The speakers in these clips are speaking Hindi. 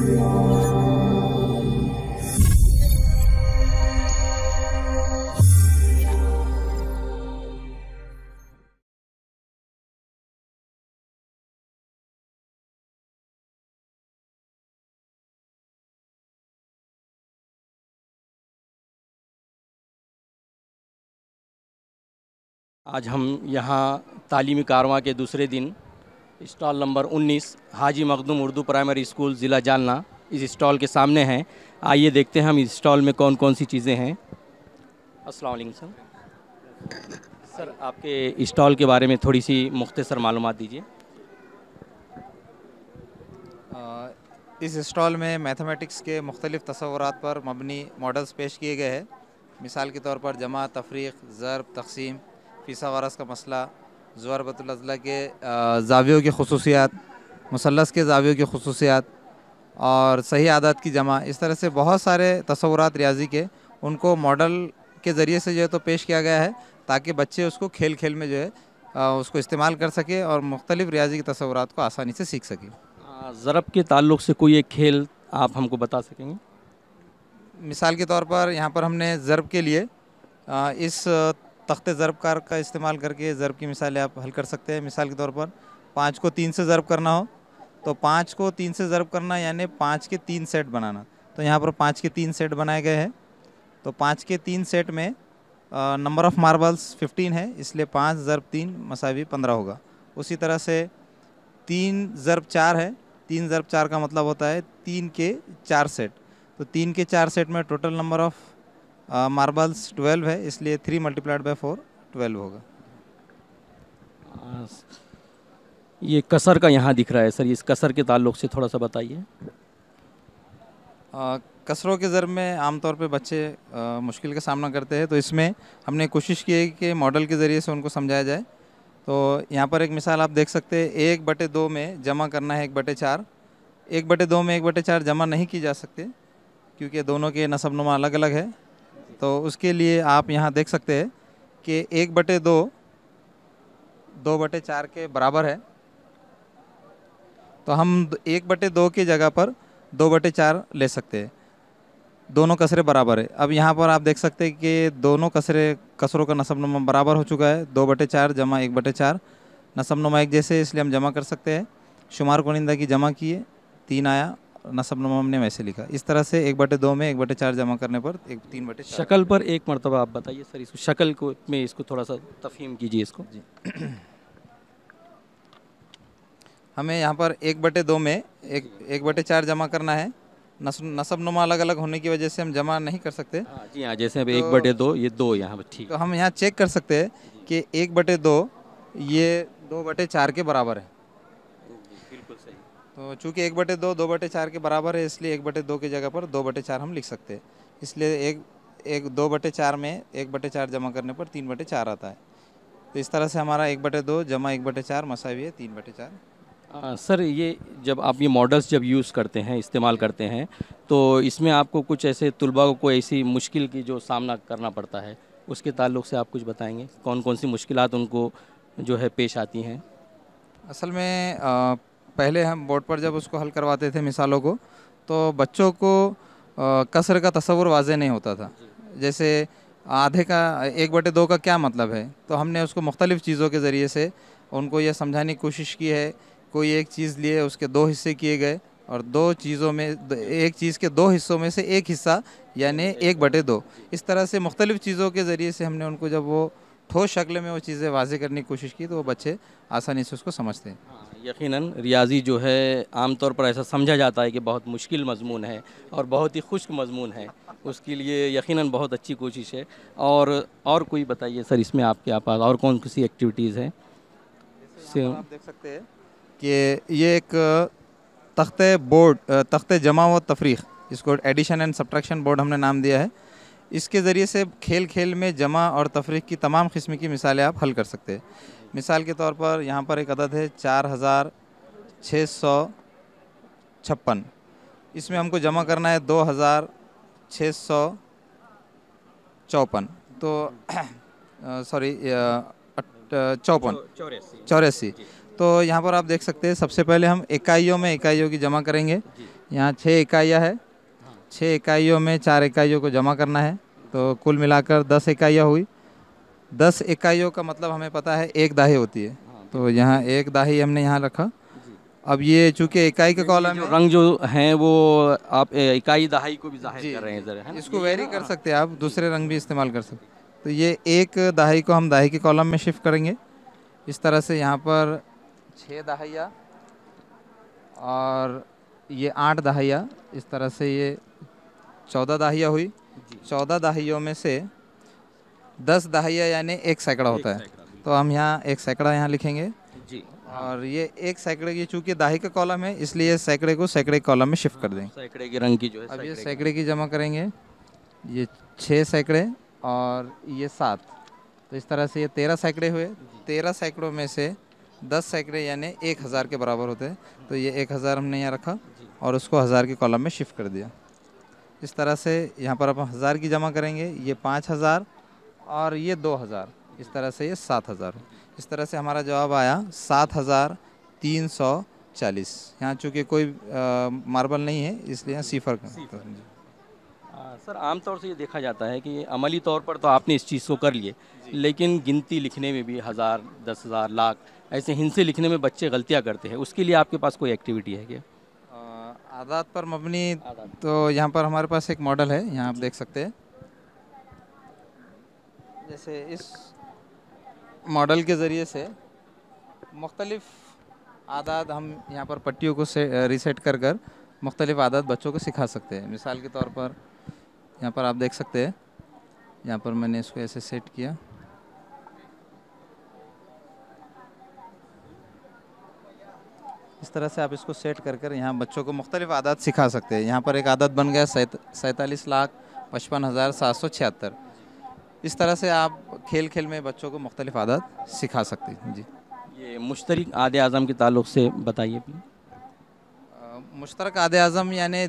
आज हम यहाँ तालीमी कारवां के दूसरे दिन स्टॉल नंबर 19 हाजी मखदूम उर्दू प्राइमरी स्कूल ज़िला जालना इस स्टॉल के सामने हैं। आइए देखते हैं हम इस स्टॉल में कौन कौन सी चीज़ें हैं। अस्सलाम वालेकुम सर। सर आपके स्टॉल के बारे में थोड़ी सी मुख्तसर मालूमात दीजिए। इस स्टॉल में मैथमेटिक्स के मुख्तलिफ़ तसव्वुरात पर मबनी मॉडल्स पेश किए गए हैं। मिसाल के तौर पर जमा, तफरीक़, ज़रब, तक़सीम, फ़ीसा वरस का मसला, ज़ुअरबतुल अज़ला के ज़ावियों की ख़ुसूसियात, मुसल्लस के ज़ावियों की ख़ुसूसियात और सही आदत की जमा, इस तरह से बहुत सारे तसव्वुरात रियाज़ी के उनको मॉडल के ज़रिए से जो है तो पेश किया गया है, ताकि बच्चे उसको खेल खेल में जो है उसको इस्तेमाल कर सके और मुख्तलिफ़ रियाज़ी के तसव्वुरात को आसानी से सीख सके। ज़रब के ताल्लुक़ से कोई एक खेल आप हमको बता सकेंगे? मिसाल के तौर पर यहाँ पर हमने ज़रब के लिए इस तख्ते ज़रबकार का इस्तेमाल करके ज़रब की मिसालें आप हल कर सकते हैं। मिसाल के तौर पर 5 को 3 से ज़रब करना हो तो 5 को 3 से ज़रब करना यानी 5 के 3 सेट बनाना। तो यहाँ पर 5 के 3 सेट बनाए गए हैं। तो 5 के 3 सेट में नंबर ऑफ़ मार्बल्स 15 है, इसलिए 5 ज़रब 3 मसावी 15 होगा। उसी तरह से 3 ज़रब 4 है, 3 ज़रब 4 का मतलब होता है 3 के 4 सेट। तो 3 के 4 सेट में टोटल नंबर ऑफ़ मार्बल्स 12 है, इसलिए 3 मल्टीप्लाइड बाय 4 12 होगा। ये कसर का यहाँ दिख रहा है सर, इस कसर के ताल्लुक़ से थोड़ा सा बताइए। कसरों के ज़रब में आमतौर पे बच्चे मुश्किल का सामना करते हैं, तो इसमें हमने कोशिश की है कि मॉडल के ज़रिए से उनको समझाया जाए। तो यहाँ पर एक मिसाल आप देख सकते हैं, 1/2 में जमा करना है 1/4। 1/2 में 1/4 जमा नहीं की जा सकते क्योंकि दोनों के नसब नुमा अलग अलग है। तो उसके लिए आप यहाँ देख सकते हैं कि 1/2 2/4 के बराबर है। तो हम 1/2 की जगह पर 2/4 ले सकते हैं। दोनों कसरे बराबर है। अब यहाँ पर आप देख सकते हैं कि दोनों कसरों का नसब नुमा बराबर हो चुका है। 2/4 जमा 1/4 नसब नुमा एक जैसे, इसलिए हम जमा कर सकते हैं। शुमार कुनिंदा की जमा किए 3 आया, नसब नुमा हमने वैसे लिखा। इस तरह से 1/2 में 1/4 जमा करने पर 3/4। शक्ल पर एक मरतबा आप बताइए सर, इसको शक्ल को में इसको थोड़ा सा तफहीम कीजिए इसको जी। हमें यहाँ पर 1/2 में 1/4 जमा करना है। नसब नुमा अलग अलग होने की वजह से हम जमा नहीं कर सकते। जी हाँ, जैसे अब 1/2 ये 2 यहाँ पर ठीक। तो हम यहाँ चेक कर सकते हैं कि 1/2 ये 2/4 के बराबर है। बिल्कुल सही। तो चूँकि 1/2 2/4 के बराबर है, इसलिए 1/2 की जगह पर 2/4 हम लिख सकते हैं। इसलिए 2/4 में 1/4 जमा करने पर 3/4 आता है। तो इस तरह से हमारा 1/2 जमा 1/4 मसावी है 3/4। सर ये जब आप ये मॉडल्स जब यूज़ करते हैं, इस्तेमाल करते हैं, तो इसमें आपको कुछ ऐसे तुलबा को ऐसी मुश्किल की जो सामना करना पड़ता है, उसके ताल्लुक़ से आप कुछ बताएंगे? कौन कौन सी मुश्किलात उनको जो है पेश आती हैं? असल में पहले हम बोर्ड पर जब उसको हल करवाते थे मिसालों को, तो बच्चों को कसर का तसव्वुर वाज़ेह नहीं होता था। जैसे आधे का 1/2 का क्या मतलब है, तो हमने उसको मुख्तलिफ़ चीज़ों के ज़रिए से उनको यह समझाने की कोशिश की है। कोई एक चीज़ लिए, उसके 2 हिस्से किए गए और 2 चीज़ों में एक चीज़ के 2 हिस्सों में से एक हिस्सा यानी 1/2। इस तरह से मुख्तलिफ़ चीज़ों के ज़रिए से हमने उनको जब वो ठोस शक्ल में वो चीज़ें वाज़ेह करने की कोशिश की, तो वो बच्चे आसानी से उसको समझते हैं। यकीनन रियाज़ी जो है आमतौर पर ऐसा समझा जाता है कि बहुत मुश्किल मज़मून है और बहुत ही खुश्क मज़मून है, उसके लिए यकीनन बहुत अच्छी कोशिश है। और कोई बताइए सर, इसमें आपके पास और कौन सी एक्टिविटीज़ हैं? आप देख सकते हैं कि ये एक तख्ते जमा व तफरीक़, इसको एडिशन एंड सब्ट्रैक्शन बोर्ड हमने नाम दिया है। इसके ज़रिए से खेल खेल में जमा और तफरीक़ की तमाम किस्म की मिसालें आप हल कर सकते हैं। मिसाल के तौर पर यहाँ पर एक अदद है 4656। इसमें हमको जमा करना है 2654। तो सॉरी 84। तो यहाँ पर आप देख सकते हैं, सबसे पहले हम इकाइयों में इकाइयों की जमा करेंगे। यहाँ 6 इकाइयाँ है। 6 इकाइयों में 4 इकाइयों को जमा करना है, तो कुल मिलाकर 10 इकाइयाँ हुई। 10 इकाइयों का मतलब हमें पता है एक दाही होती है, तो यहाँ एक दाही हमने यहाँ रखा। अब ये चूंकि इकाई के कॉलम जो है, रंग जो हैं वो आप इकाई दहाई को भी जाहिर जी कर रहे हैं जी, ज़रा, है ना? इसको ये वेरी ना, कर सकते हैं आप, दूसरे रंग भी इस्तेमाल कर सकते हैं। तो ये एक दाही को हम दाही के कॉलम में शिफ्ट करेंगे। इस तरह से यहाँ पर 6 दहाइयाँ और ये 8 दहाइयाँ, इस तरह से ये 14 दहाइयाँ हुई। 14 दहाइयों में से 10 दहाइयाँ यानी एक सैकड़ा होता है, तो हम यहाँ एक सैकड़ा यहाँ लिखेंगे। जी। और ये एक सैकड़े की, चूंकि दाही का कॉलम है इसलिए सैकड़े को सैकड़े के कॉलम में शिफ्ट कर देंगे। सैकड़े के रंग की जो है अब ये सैकड़े सैकड़े की जमा करेंगे, ये 6 सैकड़े और ये 7, तो इस तरह से ये 13 सैकड़े हुए। 13 सैकड़ों में से 10 सैकड़े यानी 1000 के बराबर होते हैं, तो ये 1000 हमने यहाँ रखा और उसको 1000 के कॉलम में शिफ्ट कर दिया। इस तरह से यहाँ पर आप 1000 की जमा करेंगे, ये 5000 और ये 2000, इस तरह से ये 7000। इस तरह से हमारा जवाब आया 7340। यहाँ चूँकि कोई मार्बल नहीं है इसलिए यहाँ सिफर का। सर आमतौर से ये देखा जाता है कि अमली तौर पर तो आपने इस चीज़ को कर लिए, लेकिन गिनती लिखने में भी 1000, 10,000, लाख ऐसे हिंसे लिखने में बच्चे गलतियाँ करते हैं, उसके लिए आपके पास कोई एक्टिविटी है क्या? आदात पर मबनी, तो यहाँ पर हमारे पास एक मॉडल है, यहाँ आप देख सकते हैं। जैसे इस मॉडल के ज़रिए से मुख्तलिफ आदात हम यहाँ पर पट्टियों को से रीसेट कर कर मुख्तलिफ आदात बच्चों को सिखा सकते हैं। मिसाल के तौर पर यहाँ पर आप देख सकते हैं, यहाँ पर मैंने इसको ऐसे सेट किया। इस तरह से आप इसको सेट कर कर यहाँ बच्चों को मुख्तलिफ आदात सिखा सकते हैं। यहाँ पर एक आदत बन गया 47,55,776। इस तरह से आप खेल खेल में बच्चों को मुख्तलिफ आदात सिखा सकते हैं। जी, ये मुश्तरक आदे आज़म के ताल्लुक़ से बताइए प्लीज़। मुश्तरक आदे आज़म यानी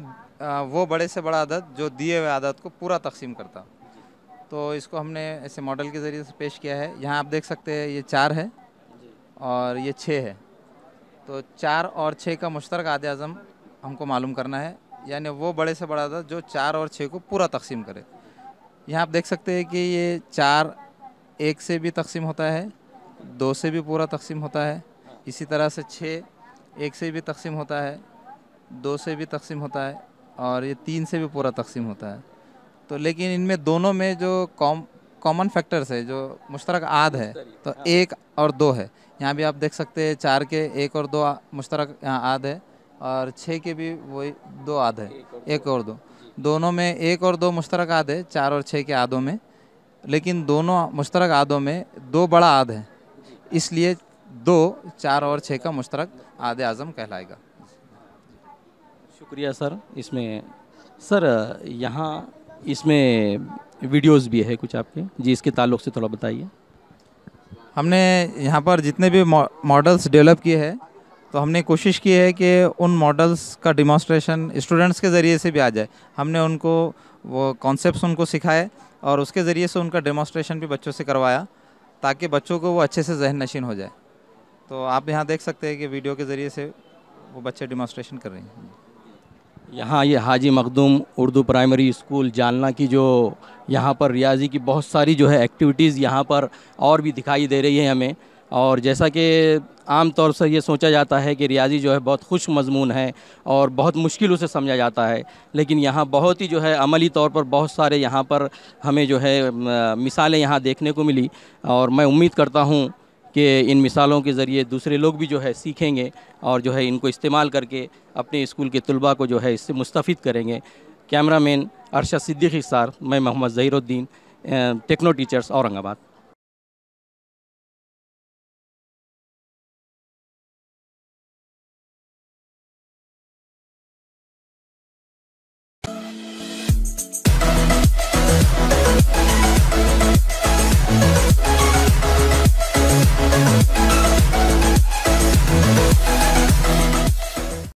वो बड़े से बड़ा आदत जो दिए हुए आदत को पूरा तकसीम करता, तो इसको हमने ऐसे मॉडल के ज़रिए से पेश किया है। यहाँ आप देख सकते हैं ये 4 है और ये 6 है, तो 4 और 6 का मुश्तरक आदे आज़म हमको मालूम करना है, यानी वो बड़े से बड़ा आदत जो 4 और 6 को पूरा तकसीम करे। यहाँ आप देख सकते हैं कि ये 4 1 से भी तकसीम होता है, 2 से भी पूरा तकसीम होता है, इसी तरह से 6 1 से भी तकसीम होता है, 2 से भी तकसीम होता है और ये 3 से भी पूरा तकसीम होता है। तो लेकिन इनमें दोनों में जो कॉमन फैक्टर्स है, जो मुश्तरक आद है, तो 1 और 2 है। यहाँ भी आप देख सकते हैं 4 के 1 और 2 मुश्तरक यहाँ आद है और 6 के भी वही 2 आद है, 1 और 2। दोनों में 1 और 2 मुश्तरक आद है 4 और 6 के आदों में, लेकिन दोनों मुश्तरक आदों में 2 बड़ा आद है, इसलिए 2 4 और 6 का मुश्तरक आदे आज़म कहलाएगा। शुक्रिया सर। इसमें सर यहाँ इसमें वीडियोस भी है कुछ आपके, जी इसके ताल्लुक़ से थोड़ा बताइए। हमने यहाँ पर जितने भी मॉडल्स डेवलप किए हैं, तो हमने कोशिश की है कि उन मॉडल्स का डिमॉन्स्ट्रेशन स्टूडेंट्स के ज़रिए से भी आ जाए। हमने उनको वो कॉन्सेप्ट्स उनको सिखाए और उसके ज़रिए से उनका डेमॉन्स्ट्रेशन भी बच्चों से करवाया, ताकि बच्चों को वो अच्छे से जहन नशीन हो जाए। तो आप यहाँ देख सकते हैं कि वीडियो के ज़रिए से वो बच्चे डिमॉन्स्ट्रेशन कर रहे हैं। यहाँ ये हाजी मखदूम उर्दू प्राइमरी स्कूल जालना की जो यहाँ पर रियाजी की बहुत सारी जो है एक्टिविटीज़ यहाँ पर और भी दिखाई दे रही है हमें। और जैसा कि आम तौर से ये सोचा जाता है कि रियाजी जो है बहुत खुश मज़मून है और बहुत मुश्किलों से समझा जाता है, लेकिन यहाँ बहुत ही जो है अमली तौर पर बहुत सारे यहाँ पर हमें जो है मिसालें यहाँ देखने को मिली। और मैं उम्मीद करता हूँ कि इन मिसालों के ज़रिए दूसरे लोग भी जो है सीखेंगे और जो है इनको इस्तेमाल करके अपने स्कूल के तलबा को जो है इससे मुस्तफ़ीद करेंगे। कैमरामैन अरशद सिद्दीकी सार, मैं मोहम्मद ज़हीरुद्दीन, टेक्नो टीचर्स औरंगाबाद।